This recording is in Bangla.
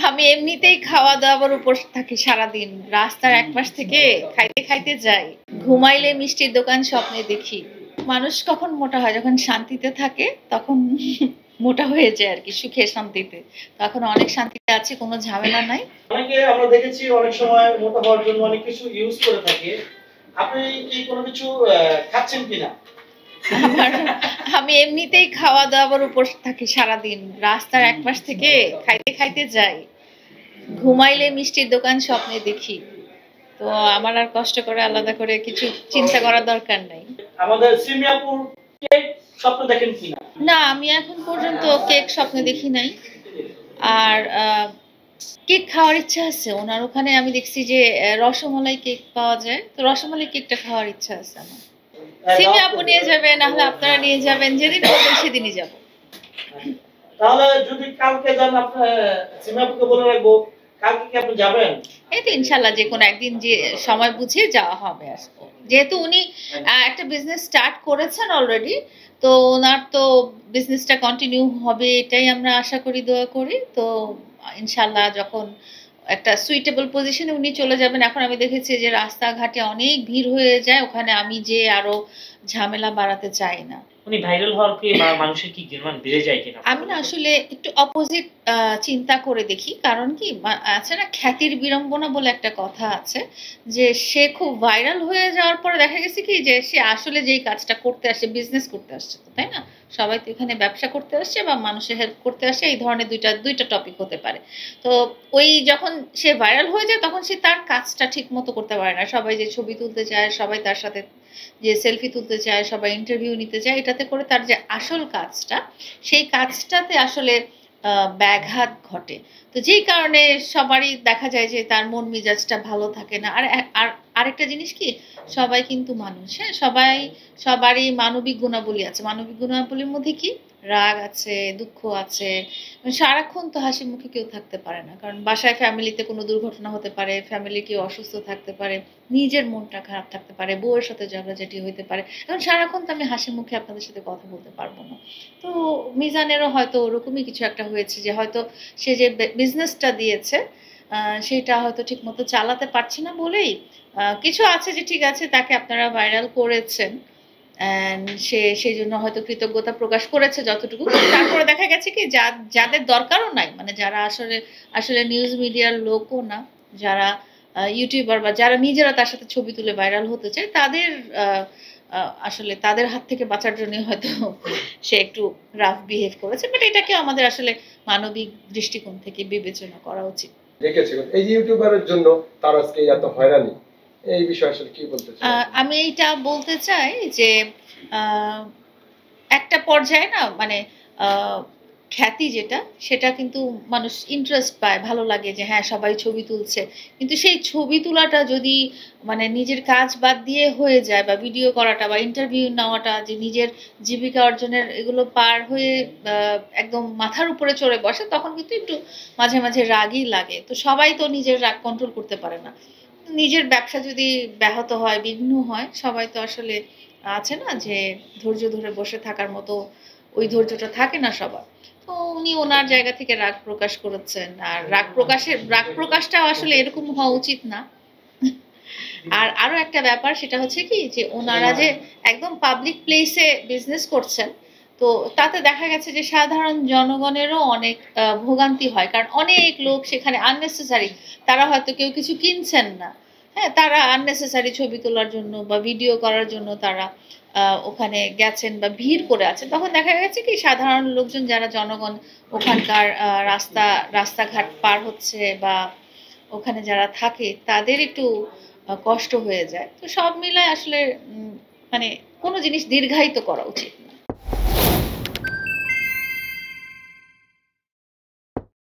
আমি এমনিতেই খাওয়া-দাওয়ার উপর থাকি সারাদিন। রাস্তার একপাশ থেকে খাইতে, খাইতে যাই। ঘুমাইলে মিষ্টির দোকান স্বপ্নে দেখি। মানুষ কখন মোটা হয়? যখন শান্তিতে থাকে তখন মোটা হয়ে যায় আরকি সুখে শান্তিতে। তখন অনেক শান্তিতে আছি, কোনো ঝামেলা নাই। অনেকে আমরা দেখেছি অনেক সময় মোটা হওয়ার জন্য অনেক কিছু ইউজ করে থাকে। আপনি কি কোনো কিছু খাচ্ছেন কিনা? আমার আমি এমনিতেই খাওয়া-দাওয়ার উপর থাকি সারাদিন। রাস্তার একপাশ থেকে খাইতে, খাইতে যাই। ঘুমাইলে মিষ্টির দোকান স্বপ্নে দেখি। তো আমার আর কষ্ট করে আলাদা করে কিছু চিন্তা করার দরকার নাই। আমাদের সিমি আপুর কেক স্বপ্ন দেখেন কিনা? না, আমি এখন পর্যন্ত কেক স্বপ্নে দেখি নাই। আর কেক খাওয়ার ইচ্ছা আছে। উনার ওখানে আমি দেখছি যে রসমালাই কেক পাওয়া যায়। তো রসমালাই কেকটা খাওয়ার ইচ্ছা আছে আমার। সিমি আপু নিয়ে যাবে, না হলে আপনারা নিয়ে যাবেন। যেদিন বলবেন সেদিনই যাব। তাহলে যদি কালকে যান আপনার সিমি আপুকে বলে রাখবো, কালকে কি আপনি যাবেন? এই তো ইনশাআল্লাহ যেকোনো একদিন যে সময় বুঝে যাওয়া হবে আসলে। যেহেতু উনি একটা বিজনেস স্টার্ট করেছেন অলরেডি, তো ওনার তো বিজনেসটা কন্টিনিউ হবে এটাই আমরা আশা করি, দোয়া করি। তো ইনশাআল্লাহ যখন একটা সুইটেবল পজিশনে উনি চলে যাবেন। এখন আমি দেখেছি যে রাস্তাঘাটে অনেক ভিড় হয়ে যায়। ওখানে আমি যেয়ে আরো ঝামেলা বাড়াতে চাই না। উনি ভাইরাল হওয়ার কি মানুষের কি গুণমান বেড়ে যায় কিনা? আমি না আসলে একটু অপোজিট চিন্তা করে দেখি। কারণ কি আছে না খ্যাতির বিড়ম্বনা বলে একটা কথা আছে। যে সে খুব ভাইরাল হয়ে যাওয়ার পরে দেখা গেছে কি যে সে আসলে যেই কাজটা করতে আসছে বিজনেস করতে আসছে তো, তাই না? সবাই তো এখানে ব্যবসা করতে আসছে বা মানুষের হেল্প করতে আসছে এই ধরনের ২টা টপিক হতে পারে। তো ওই যখন সে ভাইরাল হয়ে যায় তখন সে তার কাজটা ঠিকমতো করতে পারে না। সবাই যে ছবি তুলতে চায়, সবাই তার সাথে যে সেলফি তুলতে চায়, সবাই ইন্টারভিউ নিতে চায়, এটাতে করে তার যে আসল কাজটা সেই কাজটাতে আসলে ব্যাঘাত ঘটে। তো যেই কারণে সবারই দেখা যায় যে তার মন মেজাজটা ভালো থাকে না। আর আরেকটা জিনিস কি সবাই কিন্তু মানুষ, হ্যাঁ? সবারই মানবিক গুণাবলী আছে। মানবিক গুণাবলীর মধ্যে কি রাগ আছে, দুঃখ আছে। সারাক্ষণ তো হাসি মুখে কেউ থাকতে পারে না। কারণ বাসায় ফ্যামিলিতে কোনো দুর্ঘটনা হতে পারে, ফ্যামিলির কেউ অসুস্থ থাকতে পারে, নিজের মনটা খারাপ থাকতে পারে, বউয়ের সাথে ঝগড়াঝাটি হইতে পারে। এখন সারাক্ষণ তো আমি হাসি মুখে আপনাদের সাথে কথা বলতে পারব না। তো মিজানেরও হয়তো ওরকমই কিছু একটা হয়েছে যে হয়তো সে যে বিজনেসটা দিয়েছে সেটা হয়তো ঠিকমতো চালাতে পারছে না বলেই কিছু আছে যে ঠিক আছে তাকে আপনারা ভাইরাল করেছেন অ্যান্ড সে সেইজন্য হয়তো কৃতজ্ঞতা প্রকাশ করেছে যতটুকু। তারপরে দেখা গেছে কি যাদের দরকারও নাই মানে যারা আসলে নিউজ মিডিয়ার লোকও না, যারা ইউটিউবার বা যারা নিজেরা তার সাথে ছবি তুলে ভাইরাল হতে চায় তাদের আসলে তাদের হাত থেকে বাঁচার জন্যই হয়তো সে একটু রাফ বিহেভ করেছে। বাট এটাকে আমাদের আসলে মানবিক দৃষ্টিকোণ থেকে বিবেচনা করা উচিত। দেখেছেন এই যে ইউটিউবারের জন্য তার আজকে এত হয়রানি, এই বিষয়ে আসলে কি বলতে চান? আমি এইটা বলতে চাই যে একটা পর্যায়ে না মানে খ্যাতি যেটা সেটা কিন্তু মানুষ ইন্টারেস্ট পায়, ভালো লাগে যে হ্যাঁ সবাই ছবি তুলছে। কিন্তু সেই ছবি তোলাটা যদি মানে নিজের কাজ বাদ দিয়ে হয়ে যায় বা ভিডিও করাটা বা ইন্টারভিউ নেওয়াটা যে নিজের জীবিকা অর্জনের এগুলো পার হয়ে একদম মাথার উপরে চড়ে বসে তখন কিন্তু একটু মাঝে, মাঝে রাগই লাগে। তো সবাই তো নিজের রাগ কন্ট্রোল করতে পারে না। নিজের ব্যবসা যদি ব্যাহত হয়, বিঘ্ন হয়, সবাই তো আসলে আছে না যে ধৈর্য ধরে বসে থাকার মতো ওই ধৈর্যটা থাকে না সবার। তো উনি ওনার জায়গা থেকে রাগ প্রকাশ করেছেন। আর রাগ প্রকাশটা আসলে এরকম হওয়া উচিত না। আর আরো একটা ব্যাপার সেটা হচ্ছে কি যে ওনারা যে একদম পাবলিক প্লেসে বিজনেস করছেন তো তাতে দেখা গেছে যে সাধারণ জনগণেরও অনেক ভোগান্তি হয়। কারণ অনেক লোক সেখানে আননেসেসারি তারা হয়তো কেউ কিছু কিনছেন না। হ্যাঁ, তারা আননেসেসারি ছবি তোলার জন্য বা ভিডিও করার জন্য তারা ওখানে গেছেন বা ভিড় করে আছেন। তখন দেখা গেছে কি সাধারণ লোকজন যারা জনগণ ওখানকার রাস্তাঘাট পার হচ্ছে বা ওখানে যারা থাকে তাদের একটু কষ্ট হয়ে যায়। তো সব মিলায় আসলে মানে কোনো জিনিস দীর্ঘায়িত করা উচিত না।